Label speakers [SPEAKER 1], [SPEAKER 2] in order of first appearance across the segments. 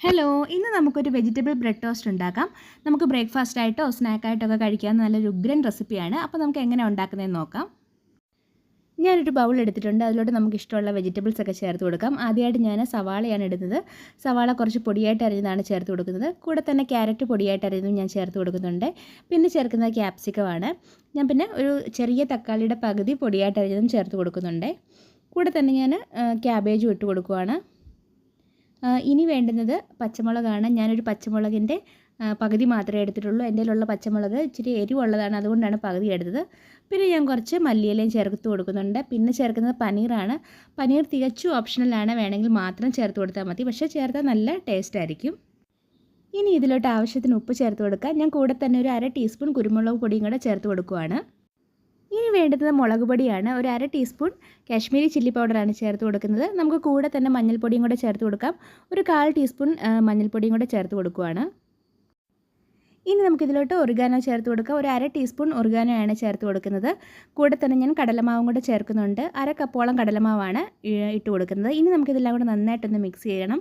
[SPEAKER 1] Hello, ഇന്ന് നമുക്കൊരു vegetable bread toast ഉണ്ടാക്കാം. നമുക്ക് ബ്രേക്ക്ഫാസ്റ്റ് ആയിട്ടോ സ്നാക്കായിട്ടോ ഒക്കെ കഴിക്കാവുന്ന നല്ലൊരു ഉഗ്രൻ റെസിപ്പിയാണ്. അപ്പോൾ നമുക്ക് എങ്ങനെ ഉണ്ടാക്കുന്നതെന്ന് നോക്കാം. ഞാനൊരു ബൗൾ എടുത്തിട്ടുണ്ട്. അതിലോട്ട് നമുക്ക് ഇഷ്ടമുള്ള വെജിറ്റബിൾസ് ഒക്കെ ചേർത്ത് കൊടുക്കാം. ആദ്യമായിട്ട് ഞാൻ സവാളയാണ് ഇടുന്നത്. സവാള കുറച്ച് പൊടിയായിട്ട് അരിഞ്ഞതാണ് ചേർത്ത് കൊടുക്കുന്നത്. കൂടെ തന്നെ ക്യാരറ്റ് പൊടിയായിട്ട് അരിഞ്ഞതും ഞാൻ ചേർത്ത് കൊടുക്കുന്നുണ്ട്. പിന്നെ ചേർക്കുന്നത് ക്യാപ്സിക്കമാണ്. ഞാൻ പിന്നെ ഒരു ചെറിയ തക്കാളിയുടെ പകുതി പൊടിയായിട്ട് അരിഞ്ഞതും ചേർത്ത് കൊടുക്കുന്നുണ്ട്. കൂടെ തന്നെ ഞാൻ ക്യാബേജും ഇട്ട് കൊടുക്കുവാണ്. ഇനി വേണ്ടുന്നത് പച്ചമുളകാണ്. ഞാനൊരു പച്ചമുളകിൻ്റെ പകുതി മാത്രമേ എടുത്തിട്ടുള്ളൂ. എൻ്റെ കയ്യിലുള്ള പച്ചമുളക് ഇച്ചിരി എരിവുള്ളതാണ്, അതുകൊണ്ടാണ് പകുതി എടുത്തത്. പിന്നെ ഞാൻ കുറച്ച് മല്ലിയിലയും ചേർത്ത് കൊടുക്കുന്നുണ്ട്. പിന്നെ ചേർക്കുന്നത് പനീറാണ്. പനീർ തികച്ചും ഓപ്ഷണലാണ്, വേണമെങ്കിൽ മാത്രം ചേർത്ത് കൊടുത്താൽ മതി. പക്ഷേ ചേർത്താൽ നല്ല ടേസ്റ്റ് ആയിരിക്കും. ഇനി ഇതിലോട്ട് ആവശ്യത്തിന് ഉപ്പ് ചേർത്ത് കൊടുക്കാം. ഞാൻ കൂടെ തന്നെ ഒരു 1/2 ടീസ്പൂൺ കുരുമുളക് പൊടിയും കൂടെ ചേർത്ത് കൊടുക്കുവാണ്. ഇനി വേണ്ടുന്നത് മുളക് പൊടിയാണ്. ഒരു 1/2 ടീസ്പൂൺ കാശ്മീരി ചില്ലി പൗഡറാണ് ചേർത്ത് കൊടുക്കുന്നത്. നമുക്ക് കൂടെ തന്നെ മഞ്ഞൾപ്പൊടിയും കൂടെ ചേർത്ത് കൊടുക്കാം. ഒരു 1/4 ടീസ്പൂൺ മഞ്ഞൾപ്പൊടിയും കൂടെ ചേർത്ത് കൊടുക്കുവാണ്. ഇനി നമുക്കിതിലോട്ട് ഒറിഗാനോ ചേർത്ത് കൊടുക്കാം. ഒരു 1/2 ടീസ്പൂൺ ഒറിഗാനോയാണ് ചേർത്ത് കൊടുക്കുന്നത്. കൂടെ തന്നെ ഞാൻ കടലമാവും കൂടെ ചേർക്കുന്നുണ്ട്. 1/2 കപ്പോളം കടലമാവാണ് ഇട്ട് കൊടുക്കുന്നത്. ഇനി നമുക്കിതെല്ലാം കൂടെ നന്നായിട്ടൊന്ന് മിക്സ് ചെയ്യണം.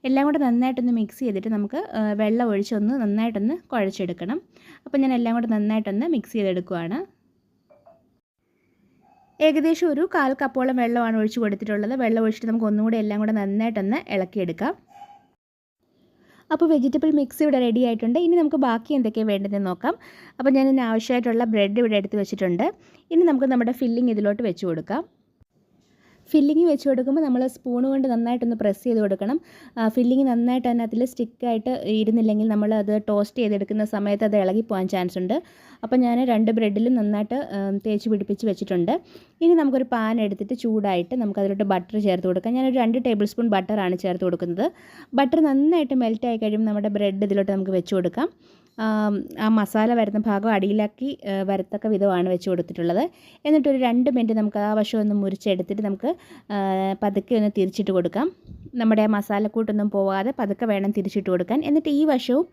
[SPEAKER 1] എല്ലാം കൂടെ നന്നായിട്ടൊന്ന് മിക്സ് ചെയ്തിട്ട് നമുക്ക് വെള്ളം ഒഴിച്ചൊന്ന് നന്നായിട്ടൊന്ന് കുഴച്ചെടുക്കണം. അപ്പോൾ ഞാൻ എല്ലാം കൂടെ നന്നായിട്ടൊന്ന് മിക്സ് ചെയ്തെടുക്കുവാണ്. ഏകദേശം ഒരു 1/4 കപ്പോളം വെള്ളമാണ് ഒഴിച്ച് കൊടുത്തിട്ടുള്ളത്. വെള്ളം ഒഴിച്ചിട്ട് നമുക്ക് ഒന്നുകൂടി എല്ലാം കൂടെ നന്നായിട്ടൊന്ന് ഇളക്കിയെടുക്കാം. അപ്പോൾ വെജിറ്റബിൾ മിക്സ് ഇവിടെ റെഡി ആയിട്ടുണ്ട്. ഇനി നമുക്ക് ബാക്കി എന്തൊക്കെയാണ് വേണ്ടതെന്ന് നോക്കാം. അപ്പോൾ ഞാൻ ഇതിന് ആവശ്യമായിട്ടുള്ള ബ്രെഡ് ഇവിടെ എടുത്ത് വെച്ചിട്ടുണ്ട്. ഇനി നമുക്ക് നമ്മുടെ ഫില്ലിംഗ് ഇതിലോട്ട് വെച്ച് കൊടുക്കാം. ഫില്ലിങ് വെച്ച് കൊടുക്കുമ്പോൾ നമ്മൾ സ്പൂൺ കൊണ്ട് നന്നായിട്ടൊന്ന് പ്രസ് ചെയ്ത് കൊടുക്കണം. ഫില്ലിങ് നന്നായിട്ട് അതിനകത്തിൽ സ്റ്റിക്കായിട്ട് ഇരുന്നില്ലെങ്കിൽ നമ്മൾ അത് ടോസ്റ്റ് ചെയ്തെടുക്കുന്ന സമയത്ത് അത് ഇളകി പോകാൻ ചാൻസ് ഉണ്ട്. അപ്പോൾ ഞാൻ 2 ബ്രെഡിലും നന്നായിട്ട് തേച്ച് പിടിപ്പിച്ച് വെച്ചിട്ടുണ്ട്. ഇനി നമുക്കൊരു പാൻ എടുത്തിട്ട് ചൂടായിട്ട് നമുക്കതിലോട്ട് ബട്ടർ ചേർത്ത് കൊടുക്കാം. ഞാനൊരു 2 ടേബിൾ സ്പൂൺ ബട്ടറാണ് ചേർത്ത് കൊടുക്കുന്നത്. ബട്ടർ നന്നായിട്ട് മെൽറ്റായി കഴിയുമ്പോൾ നമ്മുടെ ബ്രെഡ് ഇതിലോട്ട് നമുക്ക് വെച്ച് കൊടുക്കാം. ആ മസാല വരുന്ന ഭാഗം അടിയിലാക്കി വരത്തക്ക വിധമാണ് വെച്ച് കൊടുത്തിട്ടുള്ളത്. എന്നിട്ടൊരു 2 മിനിറ്റ് നമുക്ക് ആ വശം ഒന്ന് മുറിച്ചെടുത്തിട്ട് നമുക്ക് പതുക്കെ ഒന്ന് തിരിച്ചിട്ട് കൊടുക്കാം. നമ്മുടെ ആ മസാലക്കൂട്ടൊന്നും പോവാതെ പതുക്കെ വേണം തിരിച്ചിട്ട് കൊടുക്കാൻ. എന്നിട്ട് ഈ വശവും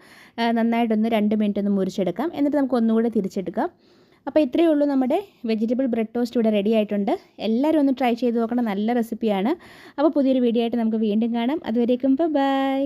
[SPEAKER 1] നന്നായിട്ടൊന്ന് 2 മിനിറ്റ് ഒന്ന് മുറിച്ചെടുക്കാം. എന്നിട്ട് നമുക്ക് ഒന്നുകൂടെ തിരിച്ചെടുക്കാം. അപ്പോൾ ഇത്രയേ ഉള്ളൂ, നമ്മുടെ വെജിറ്റബിൾ ബ്രെഡ് ടോസ്റ്റ് ഇവിടെ റെഡി ആയിട്ടുണ്ട്. എല്ലാവരും ഒന്ന് ട്രൈ ചെയ്ത് നോക്കണം, നല്ല റെസിപ്പിയാണ്. അപ്പോൾ പുതിയൊരു വീഡിയോ ആയിട്ട് നമുക്ക് വീണ്ടും കാണാം. അതുവരേക്കും ബൈ.